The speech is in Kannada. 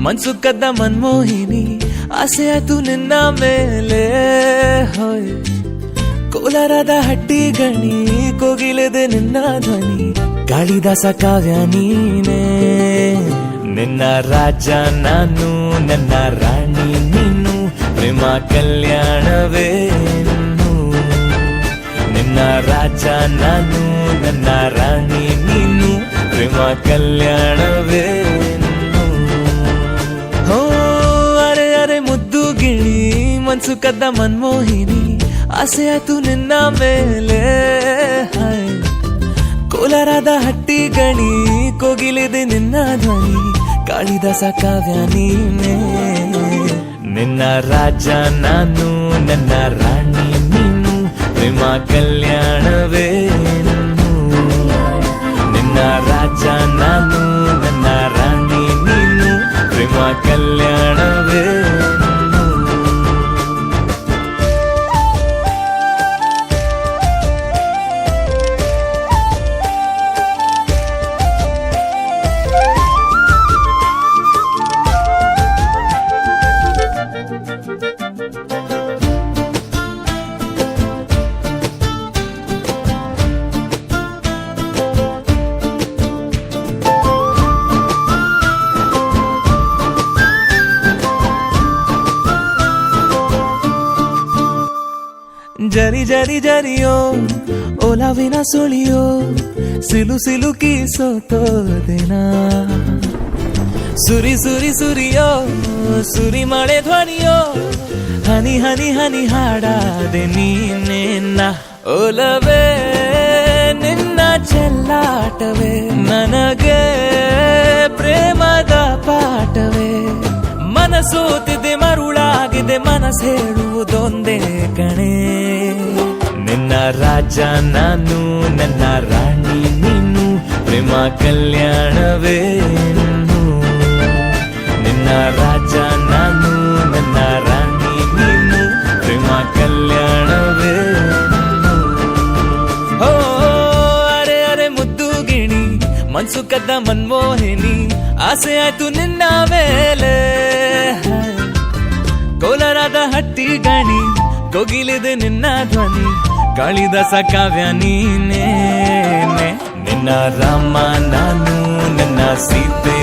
ಮನ್ಸು ಕದ್ದ ಮನ್ಮೋಹಿನಿ ಆಸೆ ಆಯ್ತು ನಿನ್ನ ಮೇಲೆ ಹೋಯ್ ಕೋಲಾರದ ಹಟ್ಟಿ ಗಣಿ ಕೋಗಿಲೆದೆ ನಿನ್ನ ಧ್ವನಿ ಕಾಳಿದಾಸ ಕಾವ್ಯ ನೀನೇ ನಿನ್ನ ರಾಜ ನಾನು ನನ್ನ ರಾಣಿ ನೀನು ಪ್ರೇಮ ಕಲ್ಯಾಣವೇನು ನಿನ್ನ ರಾಜ ನಾನು ನನ್ನ ರಾಣಿ ನೀನು ಪ್ರೇಮ ಕಲ್ಯಾಣವೇನು ಹೋ ಅರೆ ಅರೆ ಮುದ್ದು ಗಿಳಿ ಮನ್ಸು ಕದ್ದ ಮನ್ಮೋಹಿನಿ ಆಸೆ ಆಯ್ತು ನಿನ್ನ ಮೇಲೆ ಕೋಲಾರದ ಹಟ್ಟಿ ಗಣಿ ಕೋಗಿಲಿದೆ ನಿನ್ನ ಧ್ವನಿ ಕಾಳಿದಾಸ ಕಾವ್ಯ ನೀನೇ ನಿನ್ನ ರಾಜ ನಾನು ನನ್ನ ರಾಣಿ ನೀನು ಪ್ರೇಮ ಕಲ್ಯಾಣವೇನು ನಿನ್ನ ರಾಜ ನಾನು ನನ್ನ ರಾಣಿ ನೀನು ಪ್ರೇಮ ಕಲ್ಯಾಣವೇನು ಜರಿ ಜರಿ ಜರಿಯೋ ಓಲಾವಿನ ಸುಳಿಯೋ ಸಿಲು ಸಿಲುಕಿ ಸೋತೋದೆನ ಸುರಿ ಸುರಿ ಸುರಿಯೋ ಸುರಿ ಮಳೆ ಧ್ವನಿಯೋ ಹನಿ ಹನಿ ಹನಿ ಹಾಡಾದೆ ನೀನೇನ ಓಲವೇ ನಿನ್ನ ಚೆಲ್ಲಾಟವೇ ನನಗೆ ಪ್ರೇಮದ ಪಾಠವೇ ಮನಸೋತಿದೆ ಮರುಳಾಗಿದೆ ಮನಸ್ಸು ಹೇಳುವುದೊಂದೇ ಕಣೆ ನಿನ್ನ ರಾಜ ನಾನು ನನ್ನ ರಾಣಿ ನೀನು ಪ್ರೇಮ ಕಲ್ಯಾಣವೇನು ನಿನ್ನ ರಾಜ ನಾನು ನನ್ನ ರಾಣಿ ನೀನು ಪ್ರೇಮ ಕಲ್ಯಾಣವೇನು ಹೋ ಅರೆ ಅರೆ ಮುದ್ದು ಗಿಣಿ ಮನ್ಸು ಕದ್ದ ಮನ್ಮೋಹಿನಿ ಆಸೆ ಆಯ್ತು ನಿನ್ನ ಮೇಲೆ ಕೋಲಾರದ ಹಟ್ಟಿ ಗಣಿ ಕೋಗಿಲಿದೆ ನಿನ್ನ ಧ್ವನಿ ಕಾಳಿದಾಸ ಕಾವ್ಯ ನೀನೇ ನಿನ್ನ ರಾಮ ನಾನು ನನ್ನ ಸೀತೆ